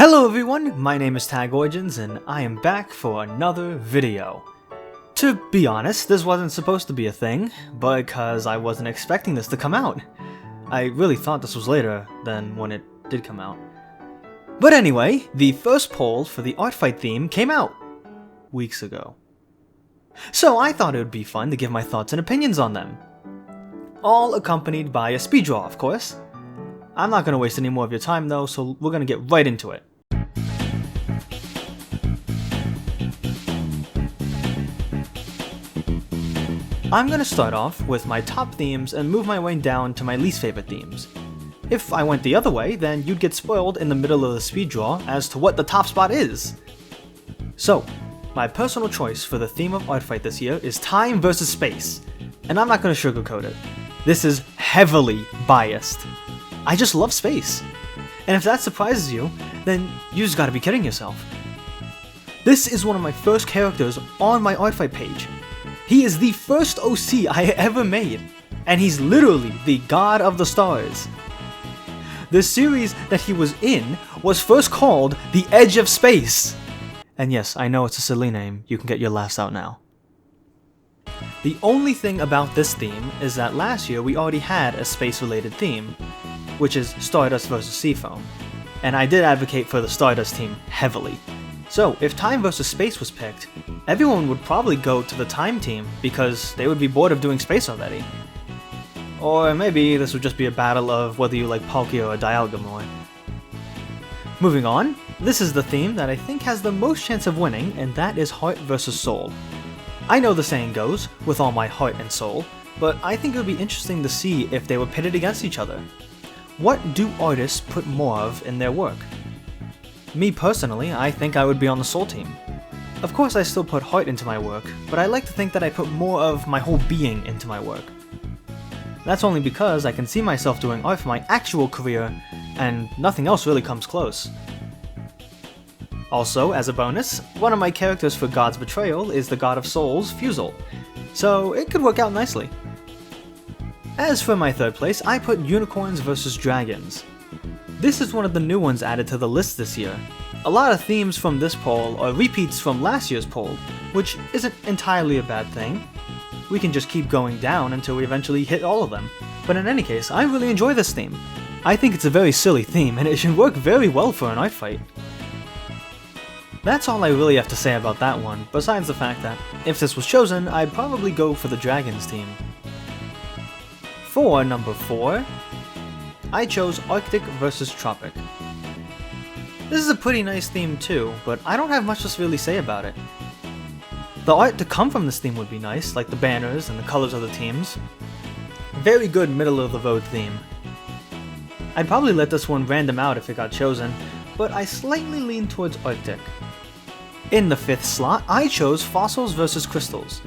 Hello everyone, my name is TAGOrigins and I am back for another video. To be honest, this wasn't supposed to be a thing, because I wasn't expecting this to come out. I really thought this was later than when it did come out. But anyway, the first poll for the Artfight theme came out weeks ago. So I thought it would be fun to give my thoughts and opinions on them. All accompanied by a speed draw, of course. I'm not going to waste any more of your time though, so we're going to get right into it. I'm going to start off with my top themes and move my way down to my least favorite themes. If I went the other way, then you'd get spoiled in the middle of the speed draw as to what the top spot is. So, my personal choice for the theme of Artfight this year is time versus space, and I'm not going to sugarcoat it. This is heavily biased. I just love space. And if that surprises you, then you just gotta be kidding yourself. This is one of my first characters on my Artfight page. He is the first OC I ever made, and he's literally the god of the stars. The series that he was in was first called The Edge of Space. And yes, I know it's a silly name, you can get your laughs out now. The only thing about this theme is that last year we already had a space-related theme, which is Stardust vs. Seafoam, and I did advocate for the Stardust team heavily. So if Time vs. Space was picked, everyone would probably go to the Time team because they would be bored of doing space already. Or maybe this would just be a battle of whether you like Palkia or Dialga more. Moving on, this is the theme that I think has the most chance of winning, and that is Heart vs. Soul. I know the saying goes, with all my heart and soul, but I think it would be interesting to see if they were pitted against each other. What do artists put more of in their work? Me personally, I think I would be on the Soul team. Of course I still put heart into my work, but I like to think that I put more of my whole being into my work. That's only because I can see myself doing art for my actual career, and nothing else really comes close. Also, as a bonus, one of my characters for God's Betrayal is the God of Souls, Fusel, so it could work out nicely. As for my third place, I put Unicorns vs. Dragons. This is one of the new ones added to the list this year. A lot of themes from this poll are repeats from last year's poll, which isn't entirely a bad thing. We can just keep going down until we eventually hit all of them. But in any case, I really enjoy this theme. I think it's a very silly theme, and it should work very well for an art fight. That's all I really have to say about that one, besides the fact that, if this was chosen, I'd probably go for the Dragons team. For number 4, I chose Arctic vs. Tropic. This is a pretty nice theme too, but I don't have much to really say about it. The art to come from this theme would be nice, like the banners and the colors of the teams. Very good middle-of-the-road theme. I'd probably let this one random out if it got chosen, but I slightly lean towards Arctic. In the 5th slot, I chose Fossils vs. Crystals.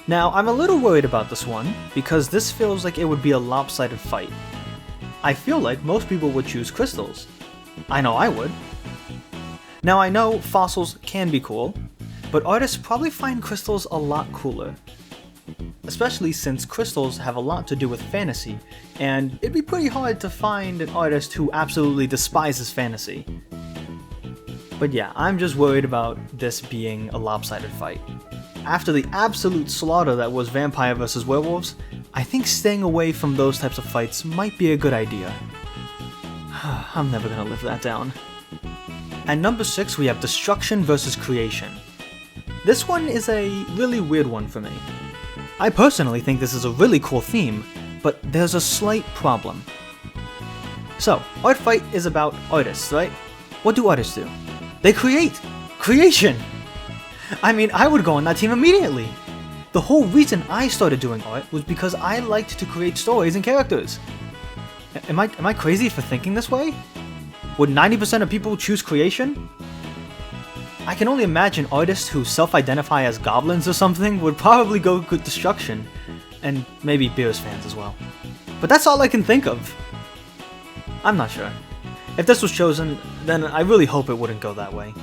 Now, I'm a little worried about this one, because this feels like it would be a lopsided fight. I feel like most people would choose Crystals. I know I would. Now I know Fossils can be cool, but artists probably find Crystals a lot cooler. Especially since Crystals have a lot to do with fantasy, and it'd be pretty hard to find an artist who absolutely despises fantasy. But yeah, I'm just worried about this being a lopsided fight. After the absolute slaughter that was Vampire vs. Werewolves, I think staying away from those types of fights might be a good idea. I'm never gonna live that down. At number 6 we have Destruction vs. Creation. This one is a really weird one for me. I personally think this is a really cool theme, but there's a slight problem. So, Artfight is about artists, right? What do artists do? They create! Creation! I mean, I would go on that team immediately! The whole reason I started doing art was because I liked to create stories and characters. Am I crazy for thinking this way? Would 90% of people choose creation? I can only imagine artists who self-identify as goblins or something would probably go with Destruction, and maybe Beerus fans as well. But that's all I can think of. I'm not sure. If this was chosen, then I really hope it wouldn't go that way.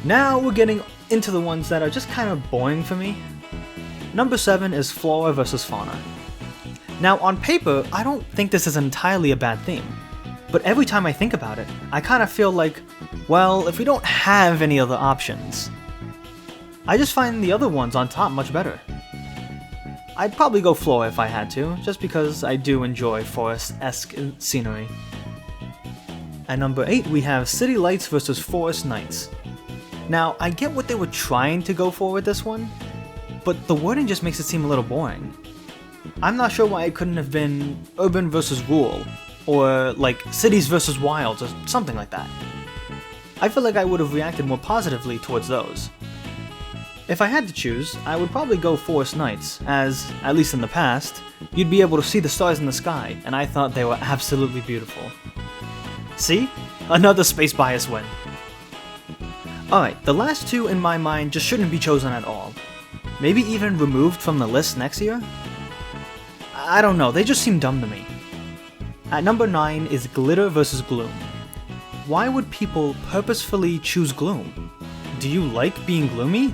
Now we're getting into the ones that are just kind of boring for me. Number 7 is Flora vs. Fauna. Now on paper, I don't think this is entirely a bad theme, But every time I think about it, I kind of feel like, well, if we don't have any other options, I just find the other ones on top much better. I'd probably go floor if I had to, just because I do enjoy forest-esque scenery. At number 8 we have City Lights versus Forest Nights. Now, I get what they were trying to go for with this one, but the wording just makes it seem a little boring. I'm not sure why it couldn't have been Urban versus Rural, or like Cities versus Wilds, or something like that. I feel like I would have reacted more positively towards those. If I had to choose, I would probably go Forest Nights, as, at least in the past, you'd be able to see the stars in the sky, and I thought they were absolutely beautiful. See? Another space bias win. Alright, the last two in my mind just shouldn't be chosen at all. Maybe even removed from the list next year? I don't know, they just seem dumb to me. At number 9 is Glitter vs Gloom. Why would people purposefully choose Gloom? Do you like being gloomy?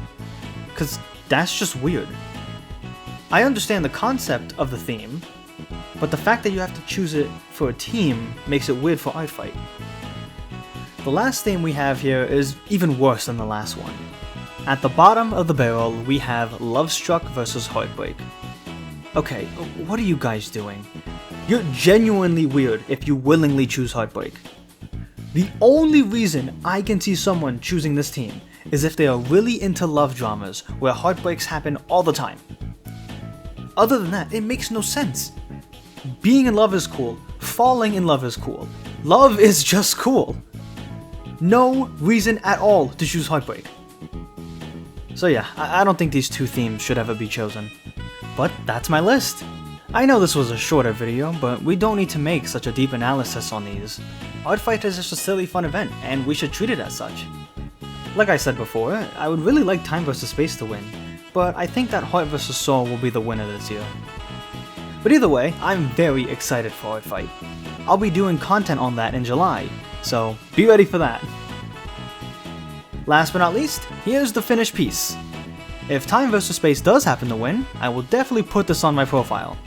Cause that's just weird. I understand the concept of the theme, but the fact that you have to choose it for a team makes it weird for Artfight. The last theme we have here is even worse than the last one. At the bottom of the barrel we have Love Struck vs Heartbreak. Okay, what are you guys doing? You're genuinely weird if you willingly choose Heartbreak. The only reason I can see someone choosing this team is if they are really into love dramas where heartbreaks happen all the time. Other than that, it makes no sense. Being in love is cool, falling in love is cool, love is just cool. No reason at all to choose Heartbreak. So yeah, I don't think these two themes should ever be chosen. But that's my list. I know this was a shorter video, but we don't need to make such a deep analysis on these. Artfight is just a silly fun event, and we should treat it as such. Like I said before, I would really like Time vs Space to win, but I think that Heart vs Soul will be the winner this year. But either way, I'm very excited for Artfight. I'll be doing content on that in July, so be ready for that. Last but not least, here's the finished piece. If Time vs Space does happen to win, I will definitely put this on my profile.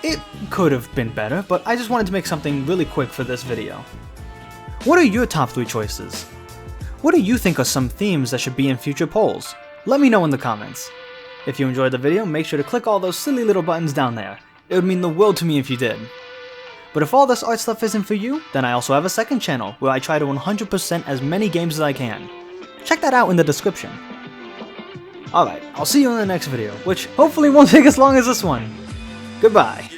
It could have been better, but I just wanted to make something really quick for this video. What are your top 3 choices? What do you think are some themes that should be in future polls? Let me know in the comments. If you enjoyed the video, make sure to click all those silly little buttons down there. It would mean the world to me if you did. But if all this art stuff isn't for you, then I also have a second channel where I try to 100% as many games as I can. Check that out in the description. Alright, I'll see you in the next video, which hopefully won't take as long as this one. Goodbye.